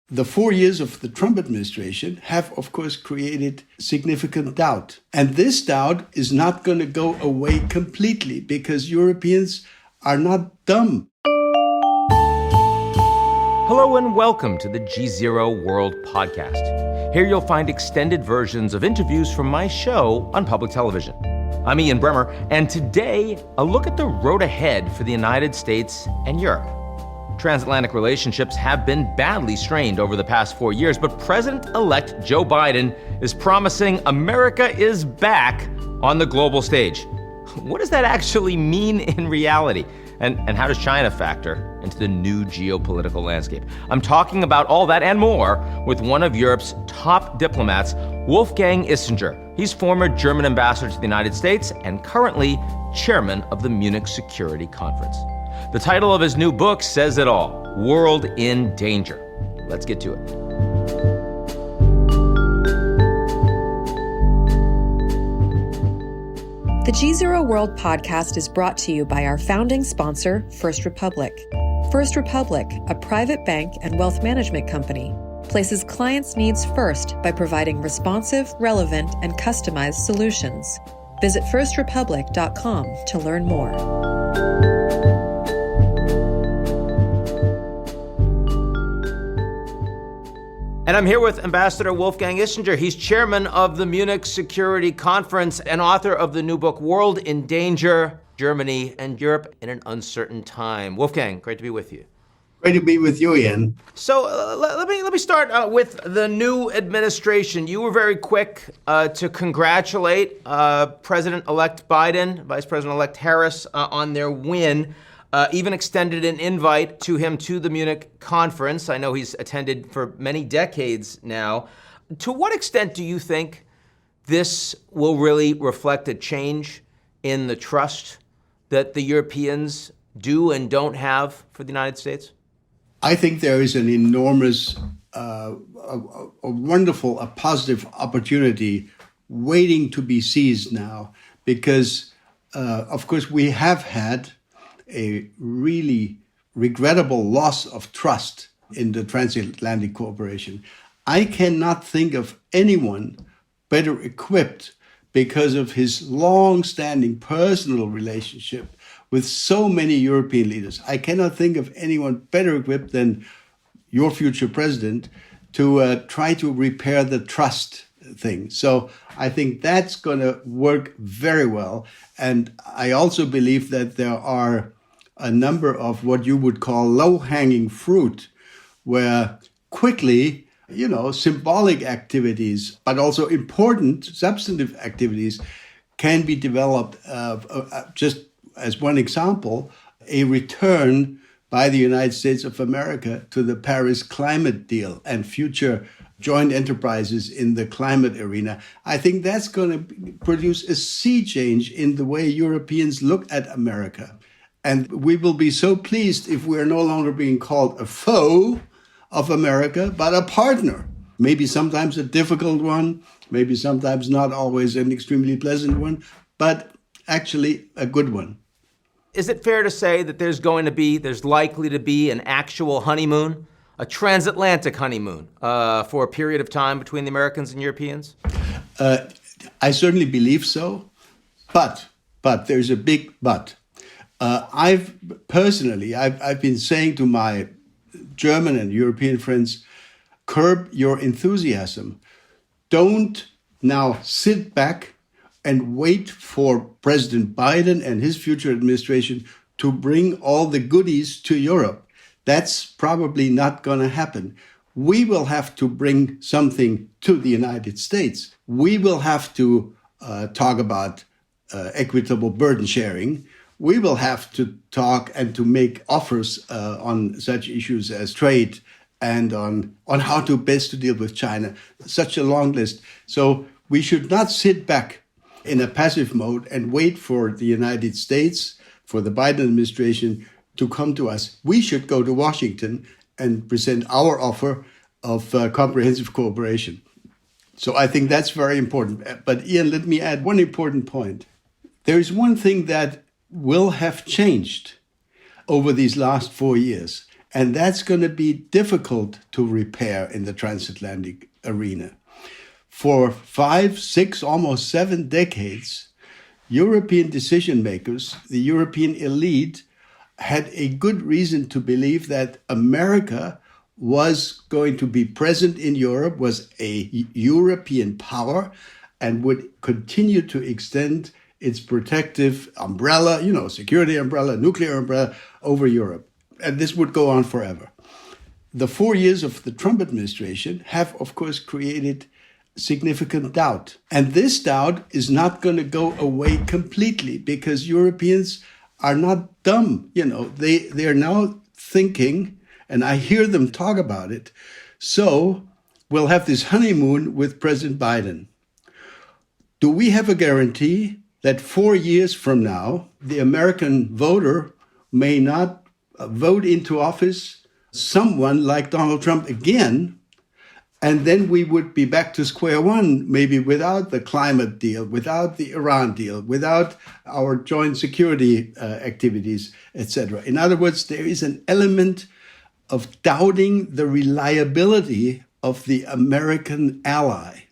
The 4 years of the Trump administration have, of course, created significant doubt. And this doubt is not going to go away completely because Europeans are not dumb. Hello and welcome to the GZERO World podcast. Here you'll find extended versions of interviews from my show on public television. I'm Ian Bremmer, and today, a look at the road ahead for the United States and Europe. Transatlantic relationships have been badly strained over the past 4 years, but President-elect Joe Biden is promising America is back on the global stage. What does that actually mean in reality? And how does China factor into the new geopolitical landscape? I'm talking about all that and more with one of Europe's top diplomats, Wolfgang Ischinger. He's former German ambassador to the United States and currently chairman of the Munich Security Conference. The title of his new book says it all, World in Danger. Let's get to it. The GZERO World podcast is brought to you by our founding sponsor, First Republic. First Republic, a private bank and wealth management company, places clients' needs first by providing responsive, relevant, and customized solutions. Visit firstrepublic.com to learn more. And I'm here with Ambassador Wolfgang Ischinger. He's chairman of the Munich Security Conference and author of the new book, World in Danger, Germany and Europe in an Uncertain Time. Wolfgang, great to be with you. Great to be with you, Ian. So let me start with the new administration. You were very quick to congratulate President-elect Biden, Vice President-elect Harris on their win. Even extended an invite to him to the Munich conference. I know he's attended for many decades now. To what extent do you think this will really reflect a change in the trust that the Europeans do and don't have for the United States? I think there is an enormous, a wonderful, a positive opportunity waiting to be seized now because, of course, we have had a really regrettable loss of trust in the transatlantic cooperation. I cannot think of anyone better equipped because of his long-standing personal relationship with so many European leaders. I cannot think of anyone better equipped than your future president to try to repair the trust thing. So I think that's going to work very well. And I also believe that there are a number of what you would call low-hanging fruit, where quickly, symbolic activities, but also important substantive activities can be developed. Just as one example, a return by the United States of America to the Paris climate deal and future joint enterprises in the climate arena. I think that's going to produce a sea change in the way Europeans look at America. And we will be so pleased if we are no longer being called a foe of America, but a partner. Maybe sometimes a difficult one, maybe sometimes not always an extremely pleasant one, but actually a good one. Is it fair to say that there's likely to be an actual honeymoon, a transatlantic honeymoon, for a period of time between the Americans and Europeans? I certainly believe so, but there's a big but. I've been saying to my German and European friends, curb your enthusiasm. Don't now sit back and wait for President Biden and his future administration to bring all the goodies to Europe. That's probably not going to happen. We will have to bring something to the United States. We will have to talk about equitable burden sharing. We will have to talk and to make offers on such issues as trade and on how to best to deal with China. Such a long list. So we should not sit back in a passive mode and wait for the United States, for the Biden administration to come to us. We should go to Washington and present our offer of comprehensive cooperation. So I think that's very important. But Ian, let me add one important point. There is one thing that will have changed over these last 4 years, And that's going to be difficult to repair in the transatlantic arena. For 5, 6, almost 7 decades, European decision makers, the European elite, had a good reason to believe that America was going to be present in Europe, was a European power, and would continue to extend its protective umbrella, security umbrella, nuclear umbrella over Europe. And this would go on forever. The 4 years of the Trump administration have, of course, created significant doubt. And this doubt is not going to go away completely because Europeans are not dumb. They are now thinking, and I hear them talk about it. So we'll have this honeymoon with President Biden. Do we have a guarantee that 4 years from now, the American voter may not vote into office someone like Donald Trump again, and then we would be back to square one, maybe without the climate deal, without the Iran deal, without our joint security activities, etc. In other words, there is an element of doubting the reliability of the American ally.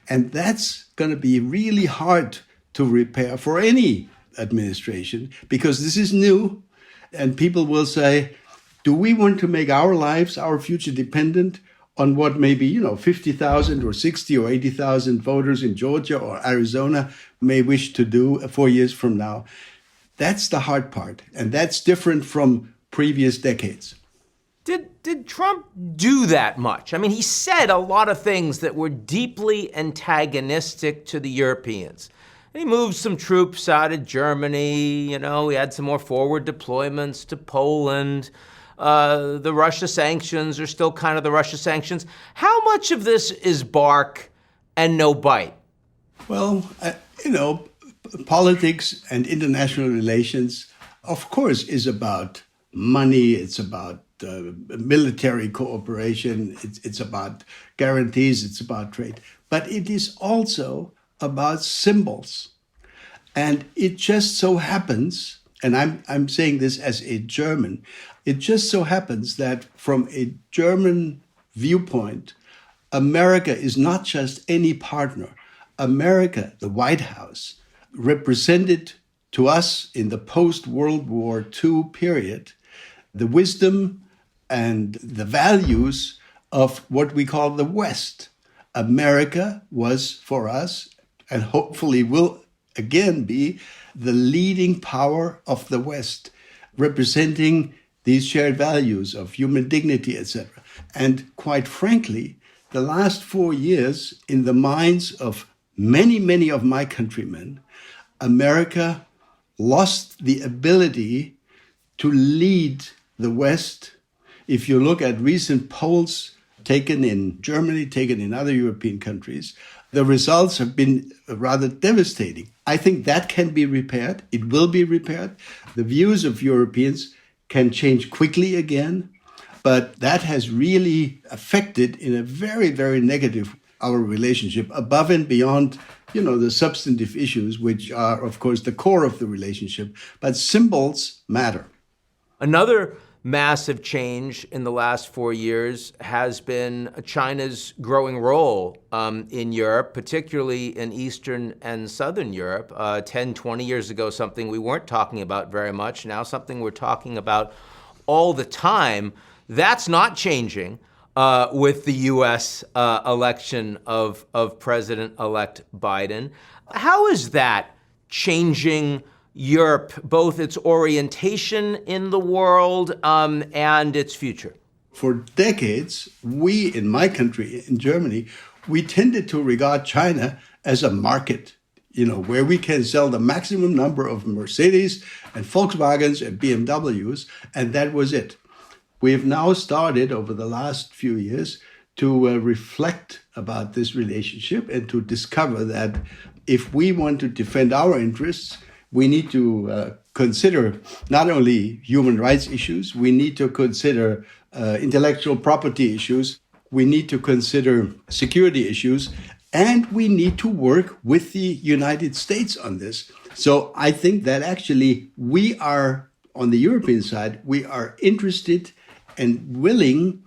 And that's going to be really hard to repair for any administration because this is new. And people will say, do we want to make our lives, our future dependent on what maybe, 50,000 or 60 or 80,000 voters in Georgia or Arizona may wish to do 4 years from now? That's the hard part. And that's different from previous decades. Did Trump do that much? I mean, he said a lot of things that were deeply antagonistic to the Europeans. He moved some troops out of Germany, he had some more forward deployments to Poland. The Russia sanctions are still kind of the Russia sanctions. How much of this is bark and no bite? Well, politics and international relations, of course, is about money. It's about military cooperation. It's about guarantees. It's about trade. But it is also about symbols. And it just so happens, and I'm saying this as a German, it just so happens that from a German viewpoint, America is not just any partner. America, the White House, represented to us in the post-World War II period the wisdom and the values of what we call the West. America was for us, and hopefully will again be, the leading power of the West, representing these shared values of human dignity, etc. And quite frankly, the last 4 years, in the minds of many, many of my countrymen, America lost the ability to lead the West. If you look at recent polls taken in Germany, taken in other European countries, the results have been rather devastating. I think that can be repaired. It will be repaired. The views of Europeans can change quickly again, but that has really affected in a very, very negative our relationship above and beyond, the substantive issues, which are, of course, the core of the relationship. But symbols matter. Another massive change in the last 4 years has been China's growing role in Europe, particularly in Eastern and Southern Europe. 10, 20 years ago, something we weren't talking about very much. Now something we're talking about all the time. That's not changing with the U.S. election of President-elect Biden. How is that changing Europe, both its orientation in the world and its future? For decades, we in my country, in Germany, we tended to regard China as a market, where we can sell the maximum number of Mercedes and Volkswagens and BMWs, and that was it. We have now started over the last few years to reflect about this relationship and to discover that if we want to defend our interests, we need to consider not only human rights issues, we need to consider intellectual property issues, we need to consider security issues, and we need to work with the United States on this. So I think that actually we are, on the European side, we are interested and willing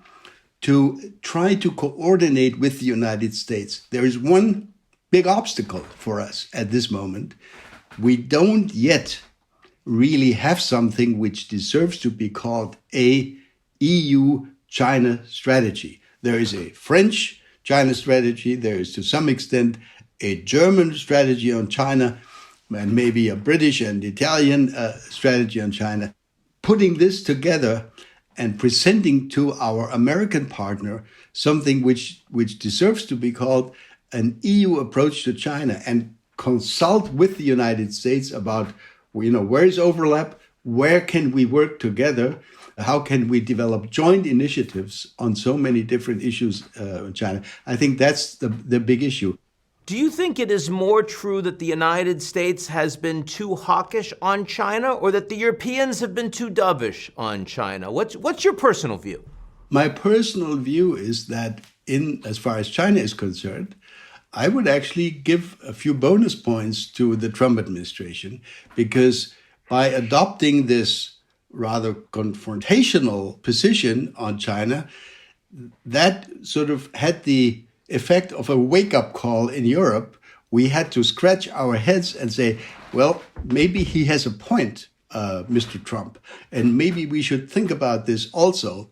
to try to coordinate with the United States. There is one big obstacle for us at this moment. We don't yet really have something which deserves to be called a EU-China strategy. There is a French-China strategy. There is, to some extent, a German strategy on China, and maybe a British and Italian strategy on China. Putting this together and presenting to our American partner something which deserves to be called an EU approach to China, and consult with the United States about, where is overlap, where can we work together, how can we develop joint initiatives on so many different issues in China. I think that's the big issue. Do you think it is more true that the United States has been too hawkish on China, or that the Europeans have been too dovish on China? What's your personal view? My personal view is that as far as China is concerned, I would actually give a few bonus points to the Trump administration, because by adopting this rather confrontational position on China, that sort of had the effect of a wake-up call in Europe. We had to scratch our heads and say, well, maybe he has a point, Mr. Trump, and maybe we should think about this also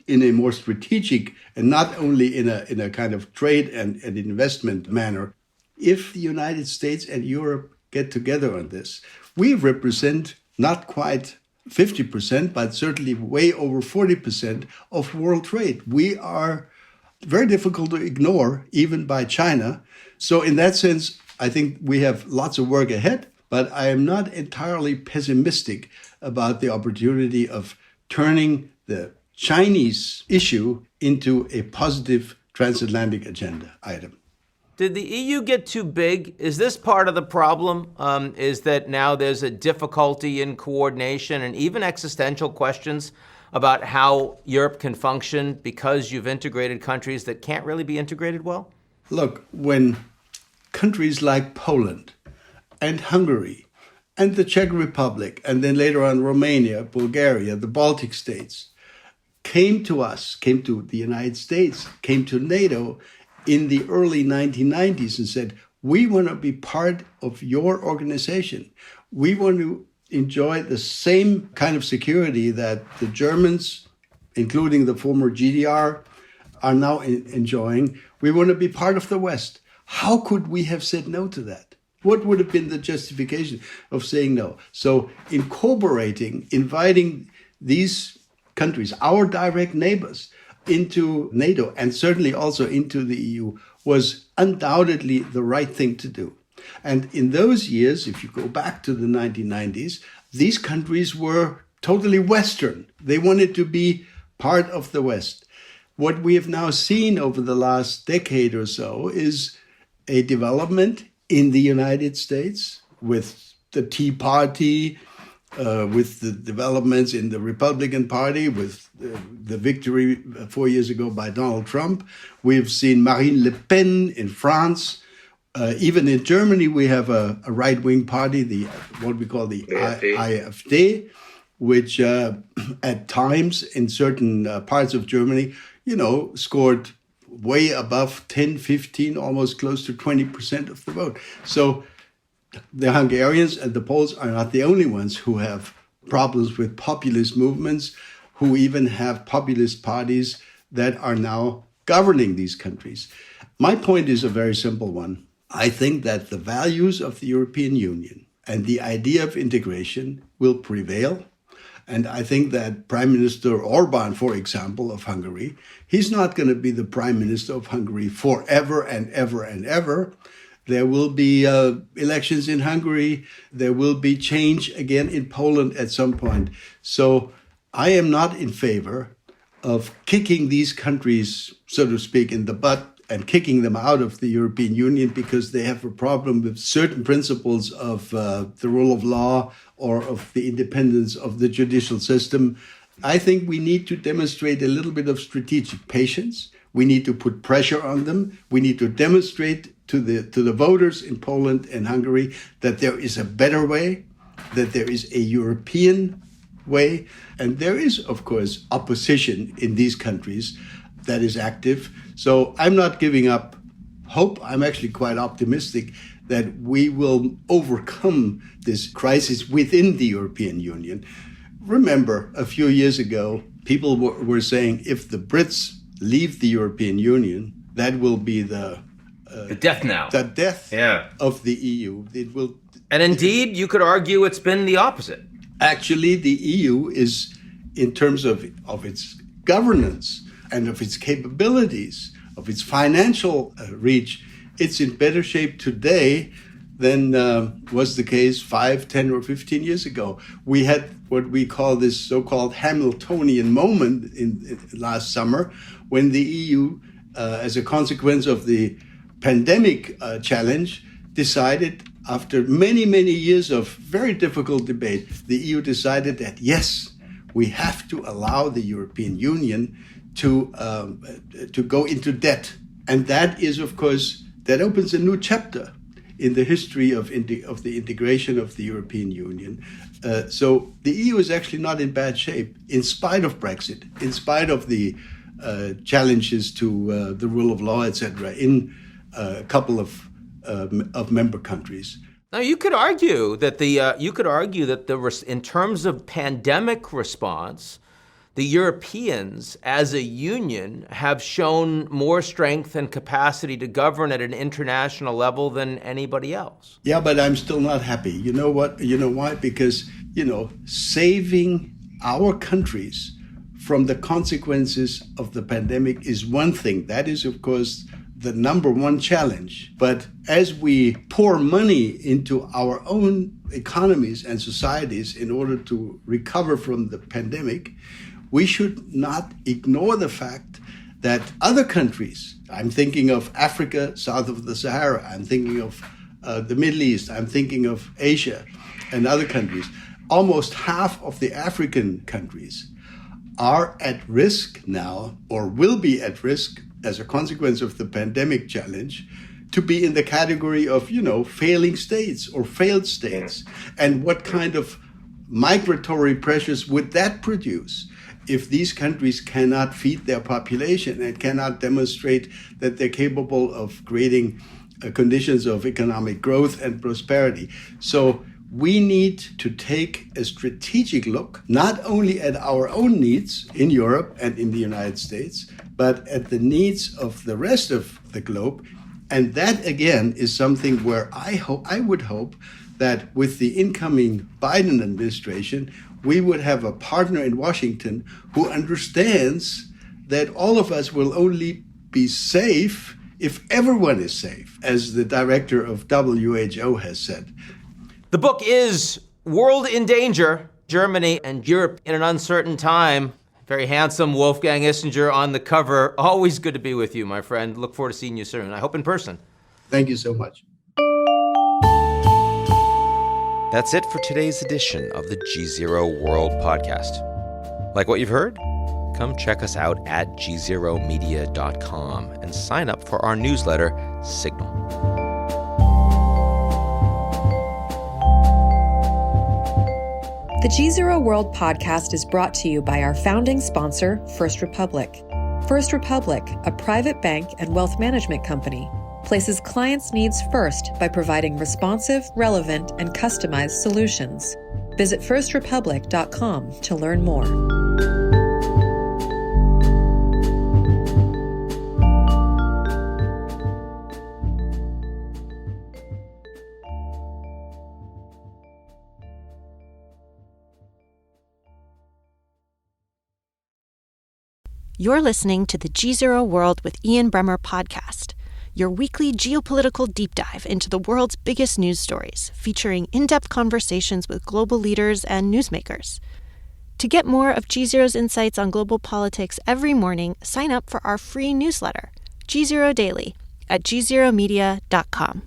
in a more strategic and not only in a kind of trade and investment manner. If the United States and Europe get together on this, we represent not quite 50%, but certainly way over 40% of world trade. We are very difficult to ignore, even by China. So in that sense, I think we have lots of work ahead, but I am not entirely pessimistic about the opportunity of turning the Chinese issue into a positive transatlantic agenda item. Did the EU get too big? Is this part of the problem? Is that now there's a difficulty in coordination and even existential questions about how Europe can function because you've integrated countries that can't really be integrated well? Look, when countries like Poland and Hungary and the Czech Republic, and then later on Romania, Bulgaria, the Baltic states, came to the United States, came to NATO in the early 1990s and said, we want to be part of your organization. We want to enjoy the same kind of security that the Germans, including the former GDR, are now enjoying. We want to be part of the West. How could we have said no to that? What would have been the justification of saying no? So inviting these countries, our direct neighbors, into NATO and certainly also into the EU was undoubtedly the right thing to do. And in those years, if you go back to the 1990s, these countries were totally Western. They wanted to be part of the West. What we have now seen over the last decade or so is a development in the United States with the Tea Party, with the developments in the Republican Party, with the victory 4 years ago by Donald Trump. We've seen Marine Le Pen in France. Even in Germany, we have a right-wing party, what we call the AfD, which at times in certain parts of Germany, scored way above 10, 15, almost close to 20% of the vote. So the Hungarians and the Poles are not the only ones who have problems with populist movements, who even have populist parties that are now governing these countries. My point is a very simple one. I think that the values of the European Union and the idea of integration will prevail. And I think that Prime Minister Orban, for example, of Hungary, he's not going to be the Prime Minister of Hungary forever and ever and ever. There will be elections in Hungary. There will be change again in Poland at some point. So I am not in favor of kicking these countries, so to speak, in the butt and kicking them out of the European Union because they have a problem with certain principles of the rule of law or of the independence of the judicial system. I think we need to demonstrate a little bit of strategic patience. We need to put pressure on them. We need to demonstrate to the voters in Poland and Hungary that there is a better way, that there is a European way. And there is, of course, opposition in these countries that is active. So I'm not giving up hope. I'm actually quite optimistic that we will overcome this crisis within the European Union. Remember, a few years ago, people were saying if the Brits leave the European Union, that will be the death knell. The death of the EU. It will. And indeed, you could argue it's been the opposite. Actually, the EU is, in terms of its governance and of its capabilities, of its financial reach, it's in better shape today than was the case 5, 10, or 15 years ago. We had what we call this so-called Hamiltonian moment in last summer when the EU, as a consequence of the pandemic challenge, decided, after many, many years of very difficult debate, the EU decided that, yes, we have to allow the European Union to go into debt. And that is, of course, that opens a new chapter in the history of the integration of the European Union. So the EU is actually not in bad shape, in spite of Brexit, in spite of the challenges to the rule of law, etc., in a couple of member countries. Now, you could argue that in terms of pandemic response, the Europeans as a union have shown more strength and capacity to govern at an international level than anybody else. Yeah, but I'm still not happy. You know what? You know why? Because, saving our countries from the consequences of the pandemic is one thing. That is, of course, the number one challenge. But as we pour money into our own economies and societies in order to recover from the pandemic, we should not ignore the fact that other countries, I'm thinking of Africa south of the Sahara, I'm thinking of the Middle East, I'm thinking of Asia and other countries, almost half of the African countries are at risk now, or will be at risk as a consequence of the pandemic challenge, to be in the category of, failing states or failed states. And what kind of migratory pressures would that produce if these countries cannot feed their population and cannot demonstrate that they're capable of creating conditions of economic growth and prosperity? So we need to take a strategic look, not only at our own needs in Europe and in the United States, but at the needs of the rest of the globe. And that, again, is something where I would hope that with the incoming Biden administration, we would have a partner in Washington who understands that all of us will only be safe if everyone is safe, as the director of WHO has said. The book is World in Danger, Germany and Europe in an Uncertain Time. Very handsome Wolfgang Ischinger on the cover. Always good to be with you, my friend. Look forward to seeing you soon. I hope in person. Thank you so much. That's it for today's edition of the GZERO World podcast. Like what you've heard? Come check us out at gzeromedia.com and sign up for our newsletter, Signal. The GZERO World podcast is brought to you by our founding sponsor, First Republic. First Republic, a private bank and wealth management company, places clients' needs first by providing responsive, relevant, and customized solutions. Visit firstrepublic.com to learn more. You're listening to the GZERO World with Ian Bremmer podcast, your weekly geopolitical deep dive into the world's biggest news stories, featuring in-depth conversations with global leaders and newsmakers. To get more of GZERO's insights on global politics every morning, sign up for our free newsletter, GZERO Daily, at gzeromedia.com.